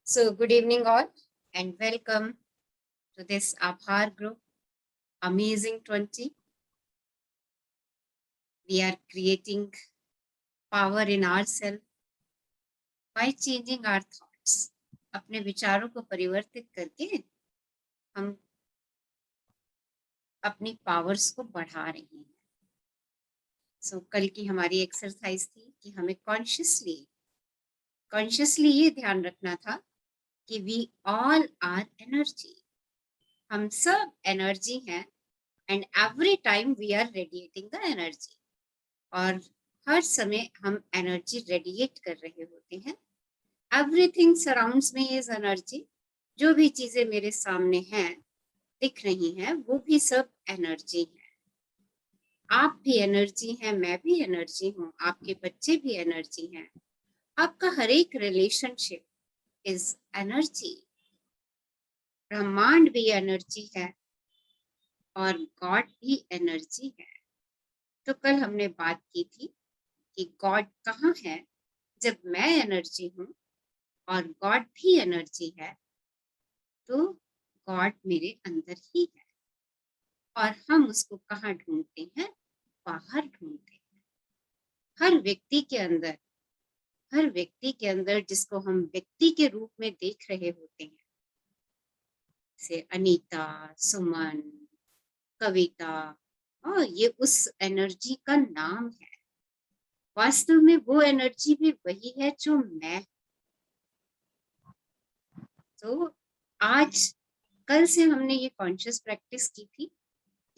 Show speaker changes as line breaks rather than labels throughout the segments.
So, good evening, all, and welcome to this Abhar group, Amazing 20. We are creating power in ourselves by changing our thoughts. अपने विचारों को परिवर्तित करके हम अपनी पावर्स को बढ़ा रहे हैं. So, कल की हमारी एक्सरसाइज थी कि हमें कॉन्शियसली ये ध्यान रखना था कि वी ऑल आर एनर्जी. हम सब एनर्जी हैं and every time we are radiating the energy. और हर समय हम एनर्जी रेडिएट कर रहे होते हैं. Everything surrounds me is energy. जो भी चीजें मेरे सामने हैं, दिख रही हैं, वो भी सब एनर्जी है. आप भी एनर्जी हैं, मैं भी एनर्जी हूँ, आपके बच्चे भी एनर्जी हैं. आपका हर एक रिलेशनशिप इज एनर्जी. ब्रह्मांड भी एनर्जी है और गॉड भी एनर्जी है. तो कल हमने बात की थी कि गॉड कहाँ है जब मैं एनर्जी हूँ और गॉड भी एनर्जी है, तो गॉड मेरे अंदर ही है. और हम उसको कहाँ ढूंढते हैं? बाहर ढूंढते हैं. हर व्यक्ति के अंदर जिसको हम व्यक्ति के रूप में देख रहे होते हैं, जैसे अनीता, सुमन, कविता, और ये उस एनर्जी का नाम है. वास्तव में वो एनर्जी भी वही है जो मैं. तो आज कल से हमने ये कॉन्शियस प्रैक्टिस की थी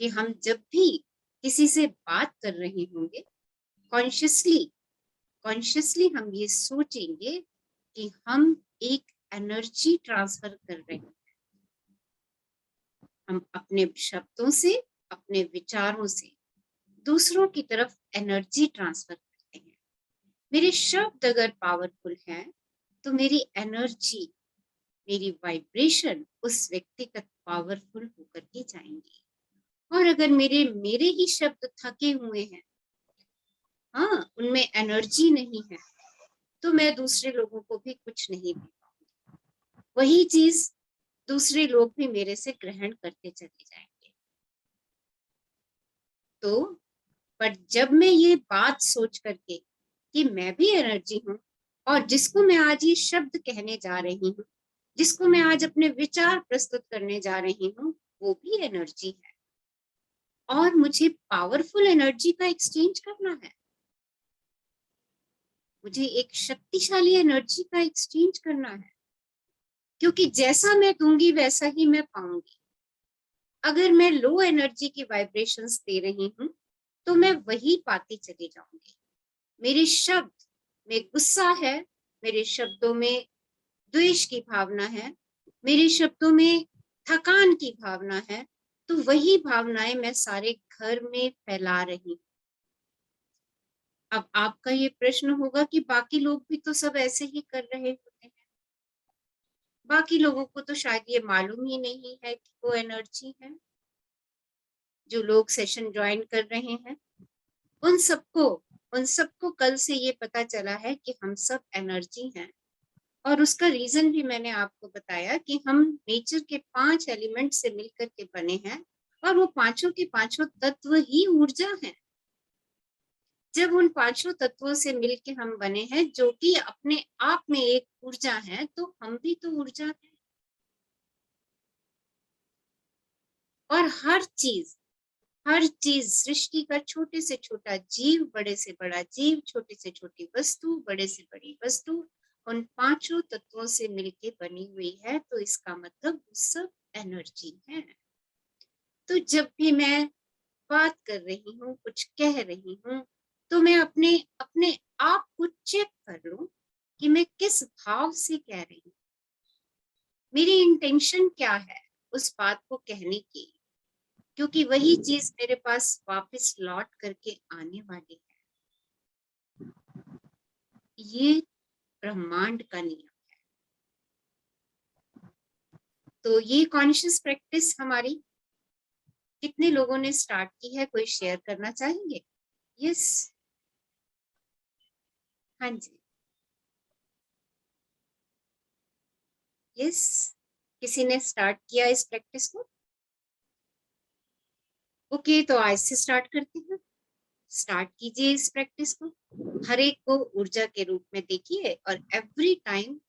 कि हम जब भी किसी से बात कर रहे होंगे, कॉन्शियसली हम ये सोचेंगे कि हम एक एनर्जी ट्रांसफर कर रहे हैं. हम अपने शब्दों से, अपने विचारों से दूसरों की तरफ एनर्जी ट्रांसफर करते हैं. मेरे शब्द अगर पावरफुल हैं तो मेरी एनर्जी, मेरी वाइब्रेशन उस व्यक्ति तक पावरफुल होकर के जाएंगी. और अगर मेरे ही शब्द थके हुए हैं, हाँ, उनमें एनर्जी नहीं है, तो मैं दूसरे लोगों को भी कुछ नहीं दे पाऊंगी. वही चीज दूसरे लोग भी मेरे से ग्रहण करते चले जाएंगे. तो पर जब मैं ये बात सोच करके कि मैं भी एनर्जी हूँ और जिसको मैं आज ये शब्द कहने जा रही हूँ, जिसको मैं आज अपने विचार प्रस्तुत करने जा रही हूँ, वो भी एनर्जी है और मुझे पावरफुल एनर्जी का एक्सचेंज करना है. मुझे एक शक्तिशाली एनर्जी का एक्सचेंज करना है, क्योंकि जैसा मैं दूंगी वैसा ही मैं पाऊंगी. अगर मैं लो एनर्जी की वाइब्रेशंस दे रही हूँ तो मैं वही पाती चली जाऊंगी. मेरे शब्द में गुस्सा है, मेरे शब्दों में द्वेष की भावना है, मेरे शब्दों में थकान की भावना है, तो वही भावनाएं मैं सारे घर में फैला रही हूँ. अब आपका ये प्रश्न होगा कि बाकी लोग भी तो सब ऐसे ही कर रहे होते हैं. बाकी लोगों को तो शायद ये मालूम ही नहीं है कि वो एनर्जी है. जो लोग सेशन ज्वाइन कर रहे हैं, उन सबको कल से ये पता चला है कि हम सब एनर्जी हैं. और उसका रीजन भी मैंने आपको बताया कि हम नेचर के 5 एलिमेंट से मिलकर के बने हैं और वो पांचों के पांचों तत्व ही ऊर्जा हैं. जब उन पांचों तत्वों से मिलके हम बने हैं, जो कि अपने आप में एक ऊर्जा है, तो हम भी तो ऊर्जा हैं. और हर चीज सृष्टि का छोटे से छोटा जीव, बड़े से बड़ा जीव, छोटे से छोटी वस्तु, बड़े से बड़ी वस्तु, उन पांचों तत्वों से मिलके बनी हुई है. तो इसका मतलब सब एनर्जी है. तो जब भी मैं बात कर रही हूँ, कुछ कह रही हूँ, तो मैं अपने अपने आप को चेक कर लूं कि मैं किस भाव से कह रही हूँ. मेरी इंटेंशन क्या है उस बात को कहने की, क्योंकि वही चीज मेरे पास वापस लौट करके आने वाली है. ये ब्रह्मांड का नियम है. तो ये कॉन्शियस प्रैक्टिस हमारी कितने लोगों ने स्टार्ट की है? कोई शेयर करना चाहेंगे? यस, हाँ जी. यस, किसी ने स्टार्ट किया इस प्रैक्टिस को? ओके, तो आज से स्टार्ट करते हैं। स्टार्ट कीजिए इस प्रैक्टिस को। हर एक को ऊर्जा के रूप में देखिए, और every time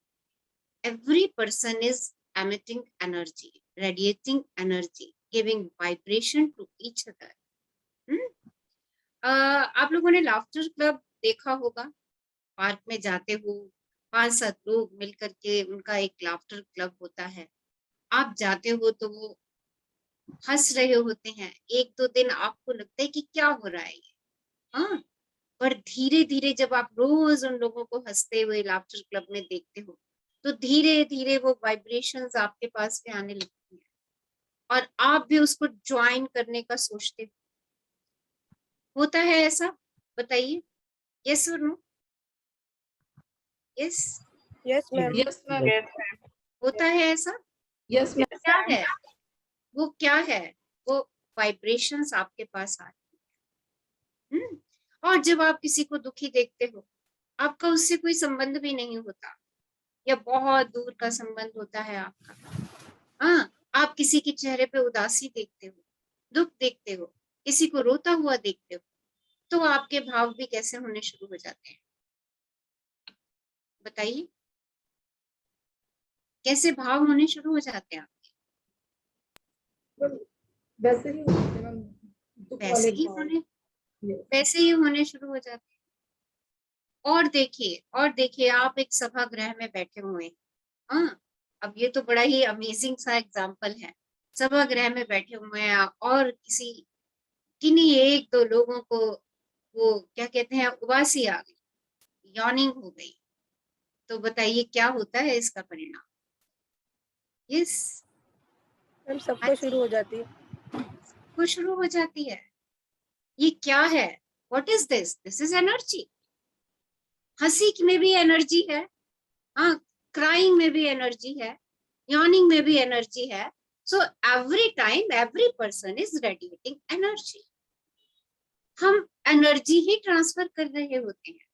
every person is emitting energy, radiating energy, giving vibration to each other. हम्म? आप लोगों ने लाफ्टर क्लब देखा होगा, पार्क में जाते हो, 5-7 लोग मिलकर के उनका एक लाफ्टर क्लब होता है। आप जाते हो तो वो हंस रहे होते हैं, 1-2 दिन आपको लगता है कि क्या हो रहा है ये, हाँ, पर धीरे धीरे जब आप रोज उन लोगों को हंसते हुए लाफ्टर क्लब में देखते हो, तो धीरे धीरे वो वाइब्रेशंस आपके पास में आने लगती है, और आप भी उसको ज्वाइन करने का सोचते हो। होता है ऐसा? बताइए, यस और no? Yes,
yes ma'am.
Yes ma'am.
होता है ऐसा?
Yes ma'am.
क्या है वो, क्या है वो? वाइब्रेशंस आपके पास आ रही है। और जब आप किसी को दुखी देखते हो, आपका उससे कोई संबंध भी नहीं होता, या बहुत दूर का संबंध होता है आपका, हाँ, आप किसी के चेहरे पे उदासी देखते हो, दुख देखते हो, किसी को रोता हुआ देखते हो, तो आपके भाव भी कैसे होने शुरू हो जाते हैं? बताइए, कैसे भाव होने शुरू हो जाते हैं आपके?
वैसे ही होते हैं मैम, दुख
वैसे
वाले
ही
भाव।
होने
Yes.
वैसे ही होने शुरू हो जाते हैं। और देखिए, आप एक सभागृह में बैठे हुए हैं, हाँ, अब ये तो बड़ा ही अमेजिंग सा एग्जाम्पल है। सभागृह में बैठे हुए हैं, और किन्हीं 1-2 लोगों को वो क्या कहते हैं, उबासी आ गई, यॉर्निंग हो गई, तो बताइए क्या होता है इसका परिणाम? यस,
मैम सबको शुरू हो जाती है।
वो शुरू हो जाती है। ये क्या है? What is this? This is energy. हंसी में भी एनर्जी है, हाँ, क्राइंग में भी एनर्जी है, यॉर्निंग में भी एनर्जी है। So every time every person is radiating energy. हम एनर्जी ही ट्रांसफर कर रहे होते हैं,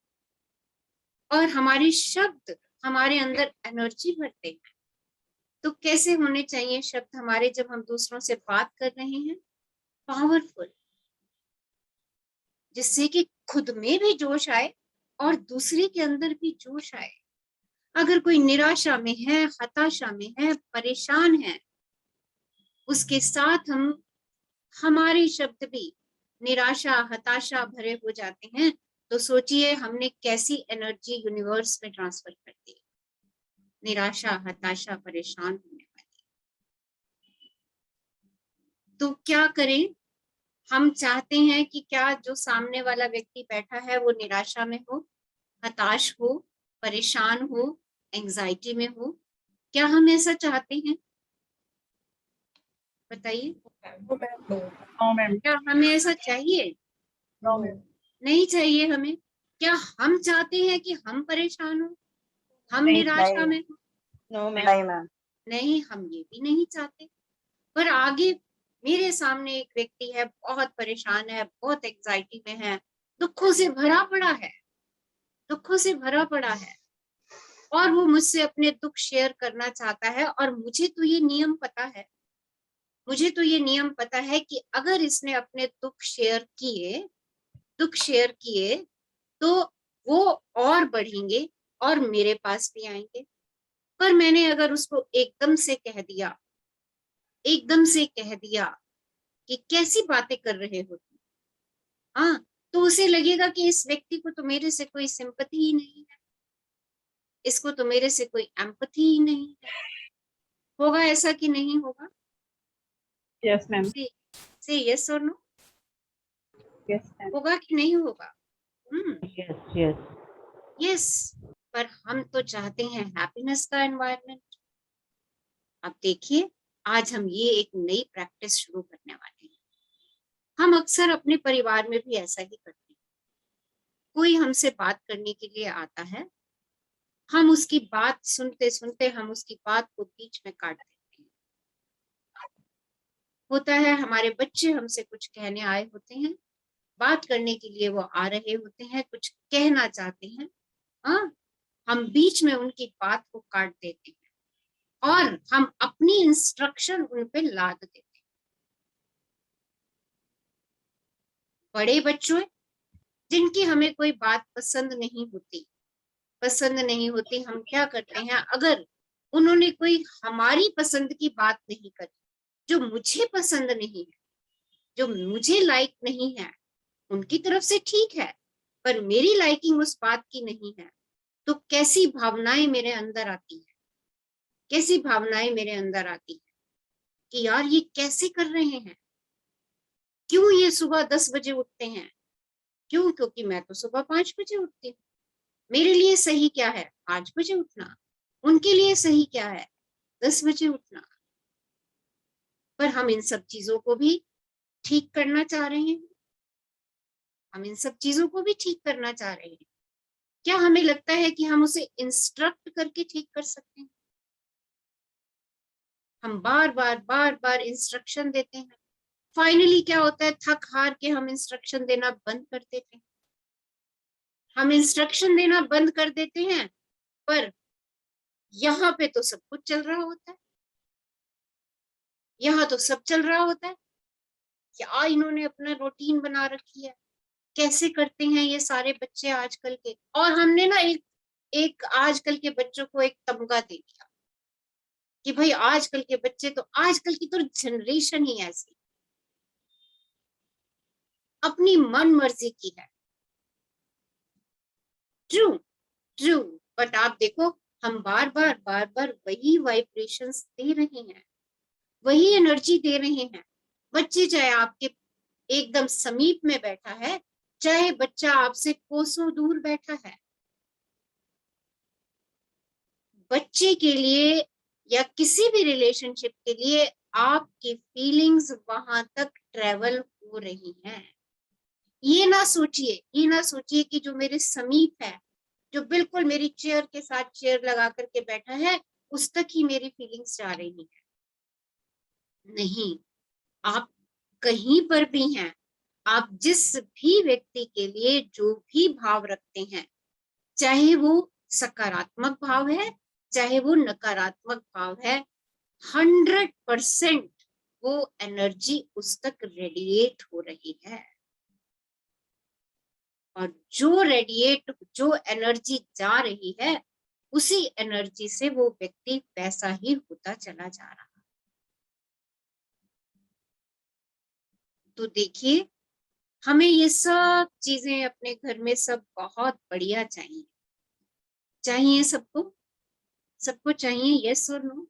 और हमारे शब्द हमारे अंदर एनर्जी भरते हैं। तो कैसे होने चाहिए शब्द हमारे जब हम दूसरों से बात कर रहे हैं? पावरफुल, जिससे कि खुद में भी जोश आए और दूसरे के अंदर भी जोश आए। अगर कोई निराशा में है, हताशा में है, परेशान है, उसके साथ हमारे शब्द भी निराशा हताशा भरे हो जाते हैं, तो सोचिए हमने कैसी एनर्जी यूनिवर्स में ट्रांसफर कर दी। निराशा, हताशा, परेशान होने वाली। तो क्या करें? हम चाहते हैं कि क्या जो सामने वाला व्यक्ति बैठा है वो निराशा में हो, हताश हो, परेशान हो, एंजाइटी में हो? क्या हम ऐसा चाहते हैं? बताइए,
नो मैम।
क्या हमें ऐसा चाहिए?
No ma'am.
नहीं चाहिए हमें। क्या हम चाहते हैं कि हम परेशान हो, हम
नहीं,
निराशा में हो?
No ma'am.
नहीं मैम।
नहीं, हम ये भी नहीं चाहते। पर आगे मेरे सामने एक व्यक्ति है, बहुत परेशान है, बहुत एंजाइटी में है, दुखों से भरा पड़ा है, दुखों से भरा पड़ा है, और वो मुझसे अपने दुख शेयर करना चाहता है। और मुझे तो ये नियम पता है, मुझे तो ये नियम पता है कि अगर इसने अपने दुख शेयर किए तो वो और बढ़ेंगे और मेरे पास भी आएंगे। पर मैंने अगर उसको एकदम से कह दिया कि कैसी बातें कर रहे हो तुम, हाँ, तो उसे लगेगा कि इस व्यक्ति को तो मेरे से कोई सिंपैथी ही नहीं है, इसको तो मेरे से कोई एम्पैथी ही नहीं है। होगा ऐसा कि नहीं होगा?
Yes ma'am.
से यस और नो?
Yes ma'am.
होगा कि नहीं होगा?
Yes yes.
यस। पर हम तो चाहते हैं हैप्पीनेस का एनवायरनमेंट। अब देखिए, आज हम ये एक नई प्रैक्टिस शुरू करने वाले हैं। हम अक्सर अपने परिवार में भी ऐसा ही करते हैं। कोई हमसे बात करने के लिए आता है, हम उसकी बात सुनते सुनते हम उसकी बात को बीच में काट देते हैं। होता है हमारे बच्चे हमसे कुछ कहने आए होते हैं, बात करने के लिए वो आ रहे होते हैं, कुछ कहना चाहते हैं, हाँ, हम बीच में उनकी बात को काट देते हैं। और हम अपनी इंस्ट्रक्शन उन पे लाद देते हैं। बड़े बच्चों जिनकी हमें कोई बात पसंद नहीं होती, हम क्या करते हैं, अगर उन्होंने कोई हमारी पसंद की बात नहीं करी, जो मुझे पसंद नहीं है, जो मुझे लाइक नहीं है, उनकी तरफ से ठीक है, पर मेरी लाइकिंग उस बात की नहीं है, तो कैसी भावनाएं मेरे अंदर आती है, कैसी भावनाएं मेरे अंदर आती है कि यार ये कैसे कर रहे हैं, क्यों ये सुबह 10 बजे उठते हैं, क्यों, क्योंकि मैं तो सुबह 5 बजे उठती हूँ। मेरे लिए सही क्या है 5 बजे उठना, उनके लिए सही क्या है 10 बजे उठना। पर हम इन सब चीजों को भी ठीक करना चाह रहे हैं, हम इन सब चीजों को भी ठीक करना चाह रहे हैं। क्या हमें लगता है कि हम उसे इंस्ट्रक्ट करके ठीक कर सकते हैं? हम बार बार इंस्ट्रक्शन देते हैं, फाइनली क्या होता है, थक हार के हम इंस्ट्रक्शन देना बंद कर देते हैं। हम इंस्ट्रक्शन देना बंद कर देते हैं, पर यहाँ पे तो सब कुछ चल रहा होता है, यहाँ तो सब चल रहा होता है। क्या इन्होंने अपना रूटीन बना रखी है, कैसे करते हैं ये सारे बच्चे आजकल के। और हमने ना एक आजकल के बच्चों को एक तमगा दे दिया कि भाई आजकल के बच्चे तो, आजकल की तो जनरेशन ही ऐसी, अपनी मन मर्जी की है। ट्रू ट्रू, बट आप देखो हम बार बार वही वाइब्रेशंस दे रहे हैं, वही एनर्जी दे रहे हैं। बच्चे चाहे आपके एकदम समीप में बैठा है, चाहे बच्चा आपसे कोसों दूर बैठा है, बच्चे के लिए या किसी भी रिलेशनशिप के लिए आपकी फीलिंग्स वहां तक ट्रेवल हो रही हैं। ये ना सोचिए कि जो मेरे समीप है, जो बिल्कुल मेरी चेयर के साथ चेयर लगा करके बैठा है, उस तक ही मेरी फीलिंग्स जा रही है। नहीं, आप कहीं पर भी हैं, आप जिस भी व्यक्ति के लिए जो भी भाव रखते हैं, चाहे वो सकारात्मक भाव है, चाहे वो नकारात्मक भाव है, 100% वो एनर्जी उस तक रेडिएट हो रही है। और जो एनर्जी जा रही है, उसी एनर्जी से वो व्यक्ति वैसा ही होता चला जा रहा है। तो देखिए, हमें ये सब चीजें अपने घर में सब बहुत बढ़िया चाहिए सबको चाहिए, यस और नो।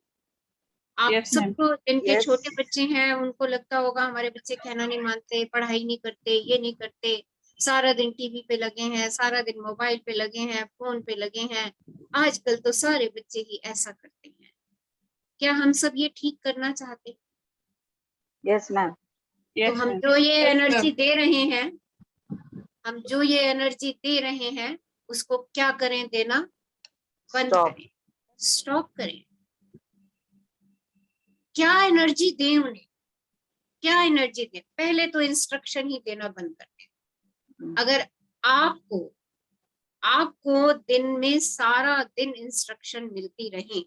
आप
Yes, ma'am.
सबको, जिनके
Yes.
छोटे बच्चे हैं उनको लगता होगा हमारे बच्चे कहना नहीं मानते, पढ़ाई नहीं करते, ये नहीं करते, सारा दिन टीवी पे लगे हैं, सारा दिन मोबाइल पे लगे हैं, फोन पे लगे हैं। आजकल तो सारे बच्चे ही ऐसा करते हैं। क्या हम सब ये ठीक करना चाहते हैं?
Yes, ma'am.
तो
Yes,
हम
ma'am.
जो ये
Yes,
एनर्जी
ma'am.
दे रहे हैं, हम जो ये एनर्जी दे रहे हैं, उसको क्या करें, देना बंद
Stop.
करें, स्टॉप करें। क्या एनर्जी दें उन्हें, क्या एनर्जी दें? पहले तो इंस्ट्रक्शन ही देना बंद कर दें। अगर आपको दिन में सारा दिन इंस्ट्रक्शन मिलती रहे,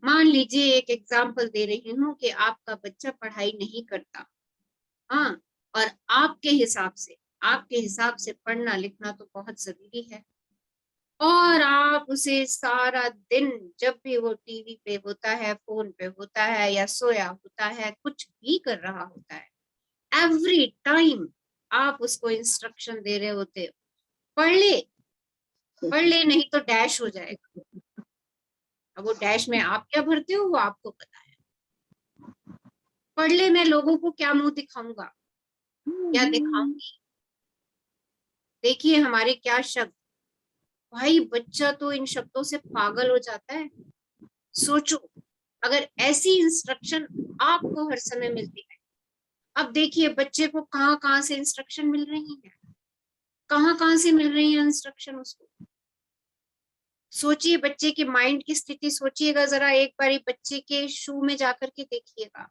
मान लीजिए एक एग्जांपल दे रही हूँ कि आपका बच्चा पढ़ाई नहीं करता, हाँ, और आपके हिसाब से पढ़ना लिखना तो बहुत जरूरी है, और आप उसे सारा दिन, जब भी वो टीवी पे होता है, फोन पे होता है, या सोया होता है, कुछ भी कर रहा होता है, एवरी टाइम आप उसको इंस्ट्रक्शन दे रहे होते हो, पढ़ ले नहीं तो डैश हो जाएगा। अब वो डैश में आप क्या भरते हो वो आपको पता है। पढ़ ले, मैं लोगों को क्या मुंह दिखाऊंगा, क्या दिखाऊंगी। देखिए हमारे क्या शब्द, भाई बच्चा तो इन शब्दों से पागल हो जाता है। सोचो अगर ऐसी इंस्ट्रक्शन आपको हर समय मिलती है। अब देखिए बच्चे को कहाँ से इंस्ट्रक्शन मिल रही है, कहाँ से मिल रही है इंस्ट्रक्शन उसको। सोचिए बच्चे के माइंड की स्थिति, सोचिएगा जरा एक बारी बच्चे के शू में जाकर के देखिएगा,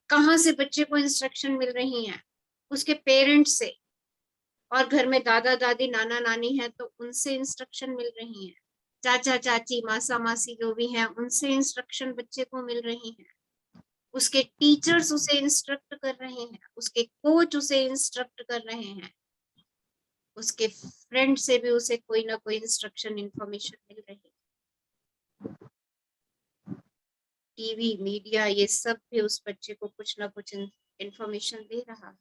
कहाँ से बच्चे को इंस्ट्रक्शन मिल रही हैं, उसके पेरेंट्स से, और घर में दादा दादी नाना नानी है तो उनसे इंस्ट्रक्शन मिल रही हैं, चाचा चाची मासा मासी जो भी हैं उनसे इंस्ट्रक्शन बच्चे को मिल रही हैं, उसके टीचर्स उसे इंस्ट्रक्ट कर रहे हैं, उसके कोच उसे इंस्ट्रक्ट कर रहे हैं, उसके फ्रेंड से भी उसे कोई ना कोई इंस्ट्रक्शन इंफॉर्मेशन मिल रही है। टीवी मीडिया ये सब भी उस बच्चे को कुछ ना कुछ इंफॉर्मेशन दे रहा है।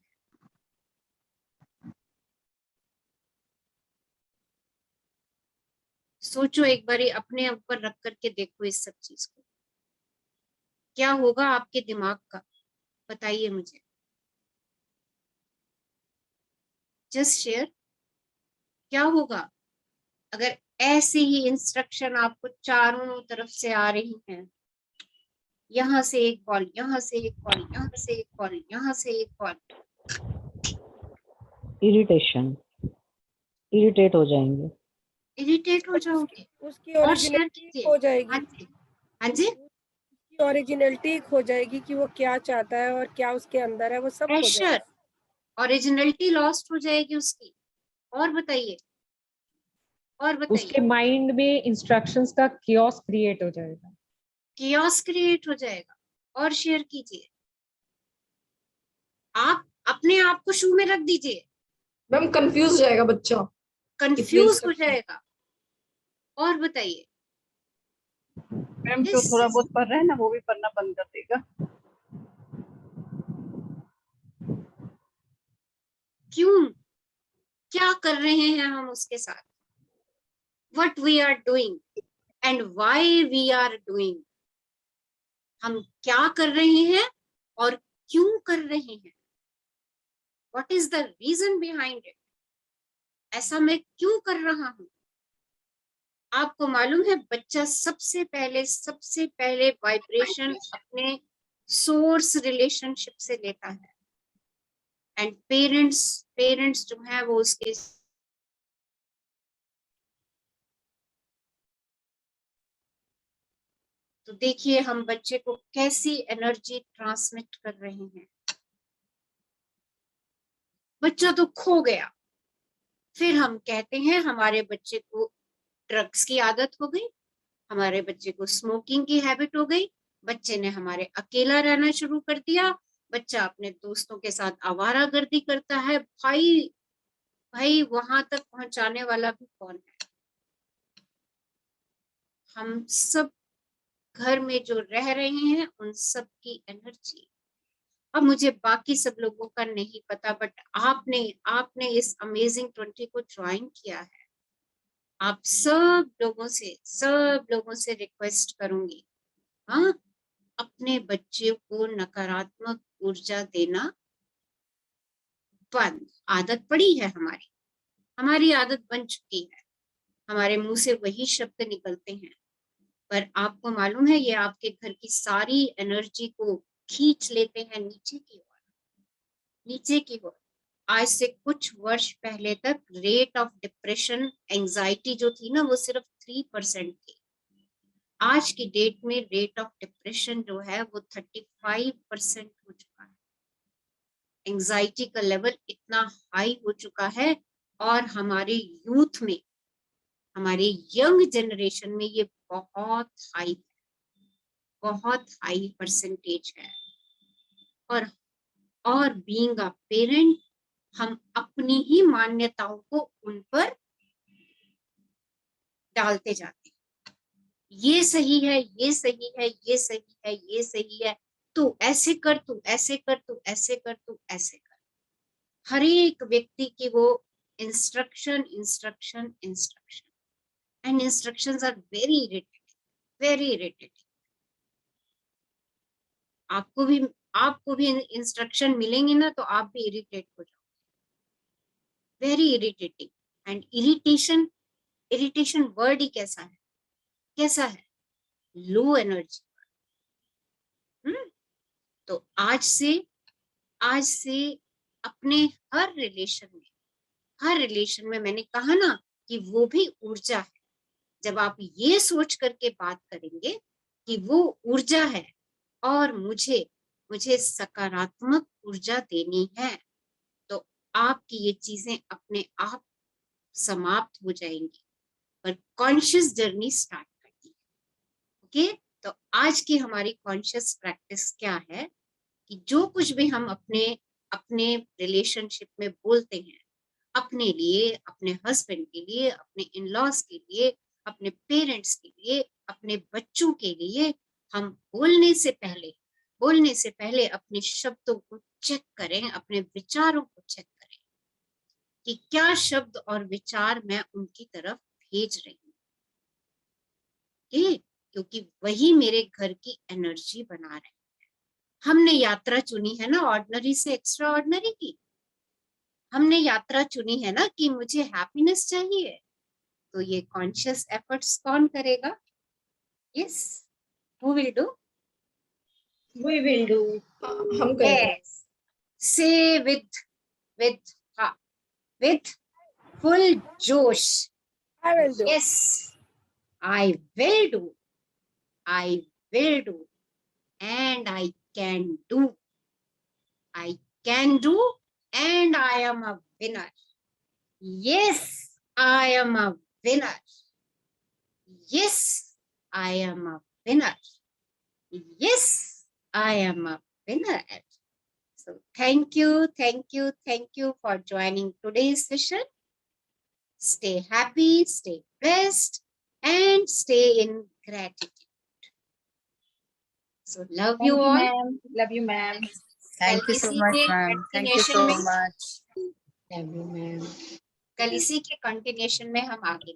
सोचो एक बारी अपने ऊपर रख करके देखो इस सब चीज को, क्या होगा आपके दिमाग का, बताइए मुझे, जस्ट शेयर। क्या होगा अगर ऐसे ही इंस्ट्रक्शन आपको चारों तरफ से आ रही हैं, यहाँ से एक कॉल, यहाँ से एक कॉल, यहाँ से एक कॉल, यहाँ से एक कॉल।
इरिटेट हो जाएंगे।
इरिटेट हो जाओगे
उसकी
और शेयर
ओरिजिनलिटी
कीजिए।
खो जाएगी।
हाँ जी, हाँ जी,
उसकी ओरिजिनलिटी खो जाएगी कि वो क्या चाहता है और क्या उसके अंदर है, वो सब खो
प्रेशर,
जाएगा।
ओरिजिनलिटी लॉस्ट हो जाएगी उसकी। और बताइए, और बताइए।
उसके माइंड में इंस्ट्रक्शंस का कियोस क्रिएट हो जाएगा।
कियोस क्रिएट हो जाएगा। और शेयर कीजिए, आप अपने आप को शू में रख दीजिए,
मैम कंफ्यूज हो जाएगा बच्चा,
कंफ्यूज हो जाएगा। और बताइए,
मैम जो थोड़ा बहुत पढ़ रहे हैं ना वो भी पढ़ना बंद कर देगा।
क्यों, क्या कर रहे हैं हम उसके साथ, what we are doing and why we are doing, हम क्या कर रहे हैं और क्यों कर रहे हैं, what is the reason behind it, ऐसा मैं क्यों कर रहा हूं। आपको मालूम है बच्चा सबसे पहले वाइब्रेशन अपने सोर्स रिलेशनशिप से लेता है, एंड पेरेंट्स जो है वो उसके तो देखिए हम बच्चे को कैसी एनर्जी ट्रांसमिट कर रहे हैं। बच्चा तो खो गया, फिर हम कहते हैं हमारे बच्चे को ड्रग्स की आदत हो गई, हमारे बच्चे को स्मोकिंग की हैबिट हो गई, बच्चे ने हमारे अकेला रहना शुरू कर दिया, बच्चा अपने दोस्तों के साथ आवारागर्दी करता है। भाई भाई वहां तक पहुंचाने वाला भी कौन है। हम सब घर में जो रह रहे हैं उन सब की एनर्जी। अब मुझे बाकी सब लोगों का नहीं पता, बट आपने आपने इस अमेजिंग 20 को ज्वाइन किया है। आप सब लोगों से रिक्वेस्ट करूंगी, हाँ, अपने बच्चे को नकारात्मक ऊर्जा देना बंद। आदत पड़ी है हमारी आदत बन चुकी है, हमारे मुंह से वही शब्द निकलते हैं, पर आपको मालूम है ये आपके घर की सारी एनर्जी को खींच लेते हैं नीचे की ओर, नीचे की ओर। आज से कुछ वर्ष पहले तक रेट ऑफ डिप्रेशन एंजाइटी जो थी ना वो सिर्फ 3% थी। आज की डेट में रेट ऑफ डिप्रेशन जो है वो 35% हो चुका है। एंजाइटी का लेवल इतना हाई हो चुका है, और हमारे यूथ में, हमारे यंग जनरेशन में ये बहुत हाई परसेंटेज है। और बीइंग अ पेरेंट हम अपनी ही मान्यताओं को उन पर डालते जाते हैं। ये सही है, ये सही है, ये सही है, ये सही है, तू ऐसे कर, तू ऐसे कर, तू ऐसे कर, तू ऐसे कर। हर एक व्यक्ति की वो instruction and instructions are very irritating. आपको भी इंस्ट्रक्शन मिलेंगे ना तो आप भी इरिटेट हो जाओगे, very irritating. And irritation word ही कैसा है, लो एनर्जी। तो आज से अपने हर रिलेशन में मैंने कहा ना कि वो भी ऊर्जा है। जब आप ये सोच करके बात करेंगे कि वो ऊर्जा है और मुझे सकारात्मक ऊर्जा देनी है, तो आपकी ये चीजें अपने आप समाप्त हो जाएंगी। पर कॉन्शियस जर्नी स्टार्ट करनी है। ओके, तो आज की हमारी कॉन्शियस प्रैक्टिस क्या है कि जो कुछ भी हम अपने अपने रिलेशनशिप में बोलते हैं, अपने लिए, अपने हस्बैंड के लिए, अपने इन लॉज के लिए, अपने पेरेंट्स के लिए, अपने बच्चों के लिए, हम बोलने से पहले अपने शब्दों को चेक करें, अपने विचारों को चेक करें कि क्या शब्द और विचार मैं उनकी तरफ भेज रही हूँ। क्योंकि वही मेरे घर की एनर्जी बना रहे हैं। हमने यात्रा चुनी है ना ऑर्डिनरी से एक्स्ट्रा ऑर्डिनरी की, हमने यात्रा चुनी है ना कि मुझे हैप्पीनेस चाहिए, तो ये कॉन्शियस एफर्ट्स कौन करेगा? Yes, who will do?
We will do.
हम करेंगे।
Yes. Say with full josh.
I will do.
Yes, I will do. I will do. And I can do. I can do. And I am a winner. Yes, I am a winner. Yes, I am a winner. Yes, I am a winner. So thank you for joining today's session. Stay happy, stay blessed, and stay in gratitude. So love you all.
Ma'am. Love you, ma'am.
Thank you so much, ma'am. Thank you so much.
Love you, ma'am. कल इसी के continuation में हम आगे